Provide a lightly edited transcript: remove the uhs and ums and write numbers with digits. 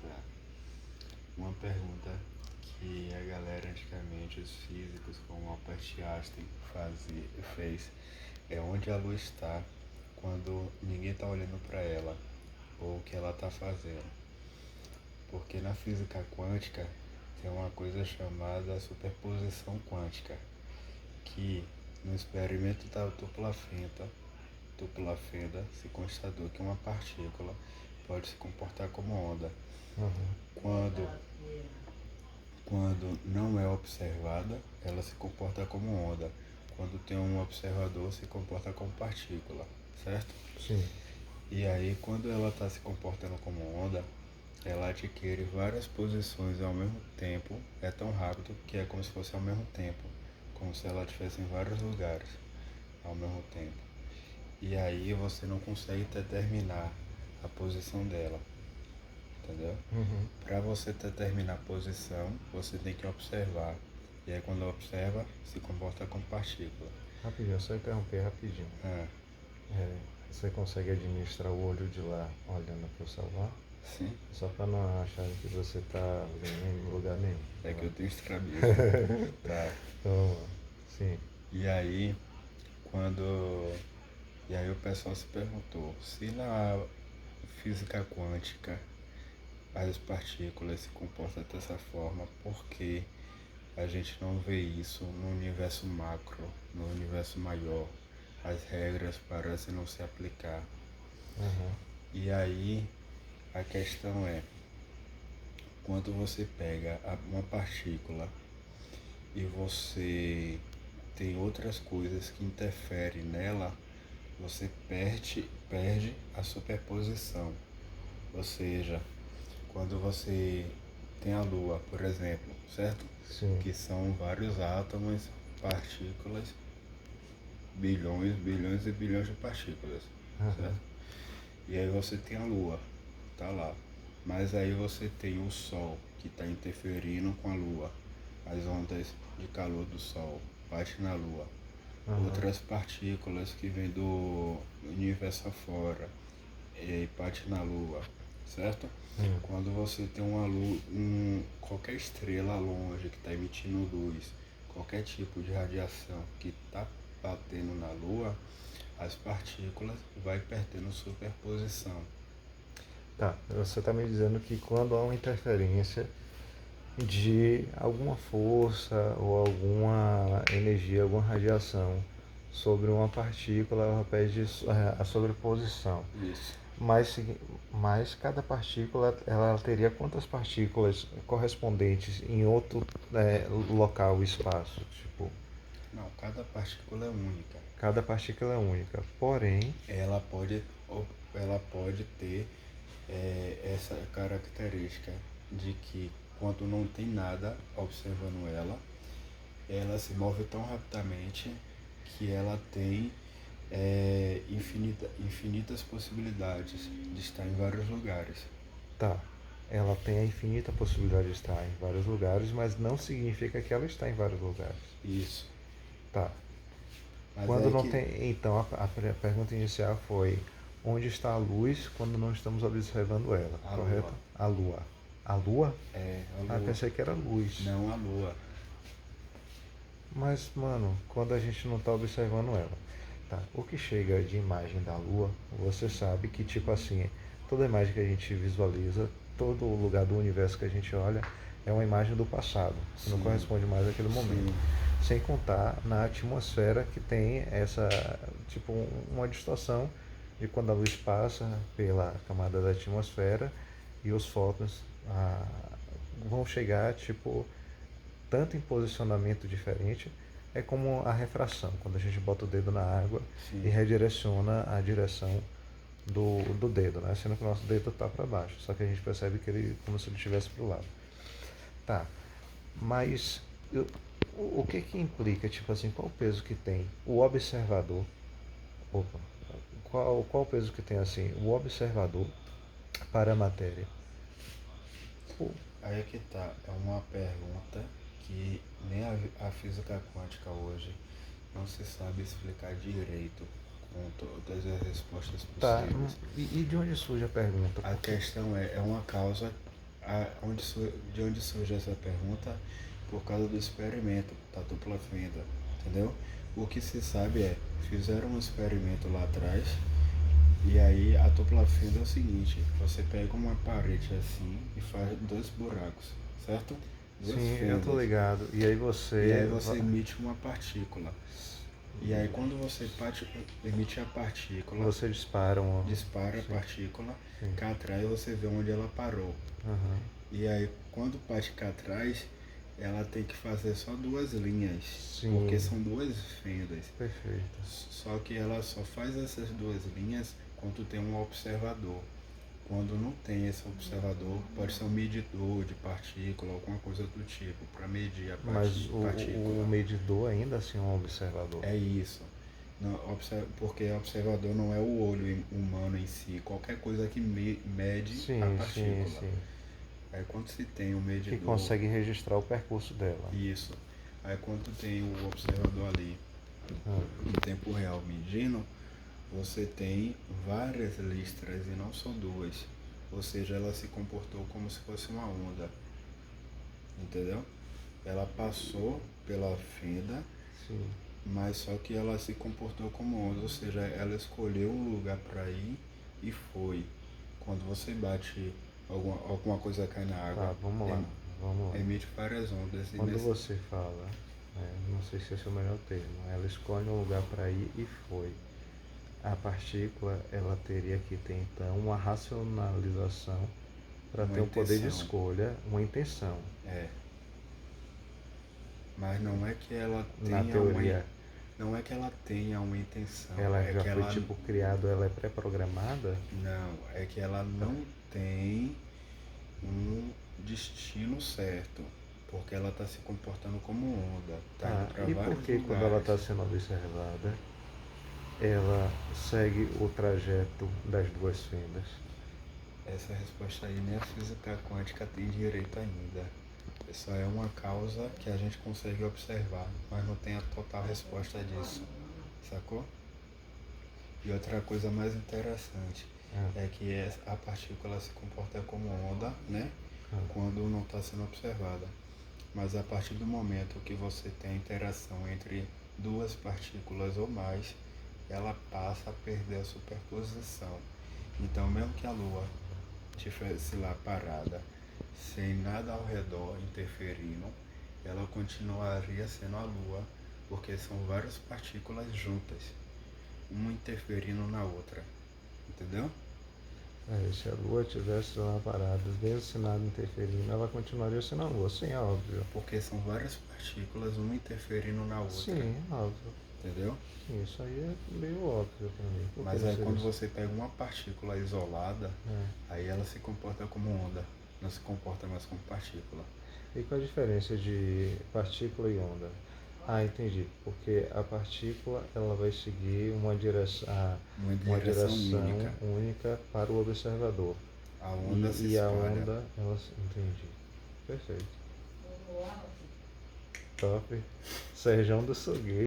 Tá. Uma pergunta que a galera antigamente, os físicos, como Albert Einstein fez, é onde a luz está quando ninguém está olhando para ela ou o que ela está fazendo. Porque na física quântica tem uma coisa chamada superposição quântica, que no experimento da dupla fenda se constatou que uma partícula pode se comportar como onda quando, quando não é observada, ela se comporta como onda. Quando tem um observador, se comporta como partícula, certo? Sim. E aí, quando ela está se comportando como onda, ela adquire várias posições ao mesmo tempo. É tão rápido que é como se fosse ao mesmo tempo, como se ela estivesse em vários lugares ao mesmo tempo. E aí você não consegue determinar a posição dela, entendeu? Para você determinar a posição, você tem que observar. E aí quando observa, se comporta como partícula. Rapidinho, só interromper rapidinho. Ah, Você consegue administrar o olho de lá olhando para o celular? sim, Só para não acharem que você está em lugar nenhum. é que eu tenho estrabismo. Tá. Então, sim. E aí, quando. E aí o pessoal se perguntou, se na física quântica as partículas se comportam dessa forma, por que a gente não vê isso no universo macro, no universo maior? As regras parecem não se aplicar. E aí a questão é, quando você pega uma partícula e você tem outras coisas que interferem nela, você perde a superposição. Ou seja, quando você tem a Lua, por exemplo, certo? Sim. Que são vários átomos, partículas, bilhões e bilhões de partículas, certo? E aí você tem a Lua, tá lá. Mas aí você tem o Sol, que está interferindo com a Lua. As ondas de calor do Sol batem na Lua. Outras partículas que vêm do universo afora e batem na Lua, certo? Quando você tem uma luz, qualquer estrela longe que está emitindo luz, qualquer tipo de radiação que está batendo na Lua, as partículas vai perdendo superposição. Tá, você está me dizendo que quando há uma interferência de alguma força ou alguma energia, alguma radiação sobre uma partícula, ela perde a sobreposição. Isso. Mas cada partícula, ela teria quantas partículas correspondentes em outro local, espaço? Tipo, Não, cada partícula é única. cada partícula é única. Porém, Ela pode ter essa característica de que quando não tem nada observando ela, ela se move tão rapidamente que ela tem infinitas possibilidades de estar em vários lugares. tá, ela tem a infinita possibilidade de estar em vários lugares, mas não significa que ela está em vários lugares. Isso. Tá. Mas Quando aí não que. tem. Então, a pergunta inicial foi: onde está a luz quando não estamos observando ela? A correto? Lua. A lua. A lua? É, a Ah, Lua. pensei que era luz. Não a Lua. Mas, mano, quando a gente não está observando ela, tá? O que chega de imagem da lua, você sabe que, tipo assim, toda imagem que a gente visualiza, todo lugar do universo que a gente olha, é uma imagem do passado, que não Sim. corresponde mais àquele momento. Sim. Sem contar na atmosfera que tem essa, tipo, uma distorção de quando a luz passa pela camada da atmosfera e os fótons vão chegar, tipo, tanto em posicionamento diferente, é como a refração, quando a gente bota o dedo na água Sim. e redireciona a direção do dedo, né? Sendo que o nosso dedo está para baixo, só que a gente percebe que ele como se ele estivesse para o lado. Tá, mas o que que implica, tipo assim, qual o peso que tem o observador, opa, qual o peso que tem assim, o observador para a matéria? Aí é que tá, é uma pergunta que nem a física quântica hoje não se sabe explicar direito com todas as respostas Tá, possíveis. e de onde surge a pergunta? A questão é uma causa, de onde surge essa pergunta? Por causa do experimento da dupla fenda, entendeu? O que se sabe é, fizeram um experimento lá atrás, e aí a dupla fenda é o seguinte, você pega uma parede assim e faz 2 buracos, certo? Duas Sim, eu tô fendas. ligado. E aí E aí você emite uma partícula. E aí quando você emite a partícula, Você dispara um. dispara a Sim, partícula, sim. cá atrás você vê onde ela parou. Aham. E aí quando bate cá atrás, ela tem que fazer só 2 linhas, Sim. porque são 2 fendas. Perfeito. Só que ela só faz essas 2 linhas quando tem um observador. Quando não tem esse observador, pode ser um medidor de partícula, alguma coisa do tipo, para medir a Mas partícula. o medidor ainda assim é um observador. É isso. Não, porque observador não é o olho humano em si, qualquer coisa que mede a Sim, sim, partícula. sim. Aí quando se tem um Que medidor, consegue registrar o percurso dela. isso. Aí quando tem o observador ali Ah, em tempo real medindo, você tem várias listras e não só 2. Ou seja, ela se comportou como se fosse uma onda. Entendeu? Ela passou pela fenda, sim. mas só que ela se comportou como onda, ou seja, ela escolheu um lugar para ir e foi. Quando você bate, alguma coisa cai na água, Tá, vamos lá. Vamos lá. emite várias ondas. E Quando você fala, não sei se esse é o melhor termo, ela escolhe um lugar para ir e foi. A partícula, ela teria que ter então uma racionalização para uma ter um poder de intenção. escolha, uma intenção. É. Mas não é que ela Na tenha uma, teoria, não é que ela tenha uma intenção, ela é já que foi ela tipo criado, ela é pré-programada. não, é que ela não tem um destino certo, porque ela está se comportando como onda, está Tá, indo para e por vários que quando ela lugares. está sendo observada, ela segue o trajeto das duas fendas? Essa resposta aí nem a física quântica tem direito ainda. Só é uma causa que a gente consegue observar, mas não tem a total resposta disso, sacou? E outra coisa mais interessante é que a partícula se comporta como onda, né? Quando não está sendo observada. Mas a partir do momento que você tem interação entre 2 partículas ou mais, ela passa a perder a superposição. Então, mesmo que a Lua estivesse lá parada, sem nada ao redor interferindo, ela continuaria sendo a Lua, porque são várias partículas juntas, uma interferindo na outra. Entendeu? Se a Lua tivesse lá parada, mesmo se nada interferindo, ela continuaria sendo a Lua. Sim, é óbvio. Porque são várias partículas, uma interferindo na outra. Sim, óbvio. Entendeu? Sim, isso aí é meio óbvio para mim. Mas aí quando você pega uma partícula isolada, aí ela se comporta como onda, não se comporta mais como partícula. E qual a diferença de partícula e onda? Ah, entendi. Porque a partícula ela vai seguir uma direção única para o observador. A onda se E a espalha. onda, entendi. Perfeito. Top. Serjão do Sogueiro.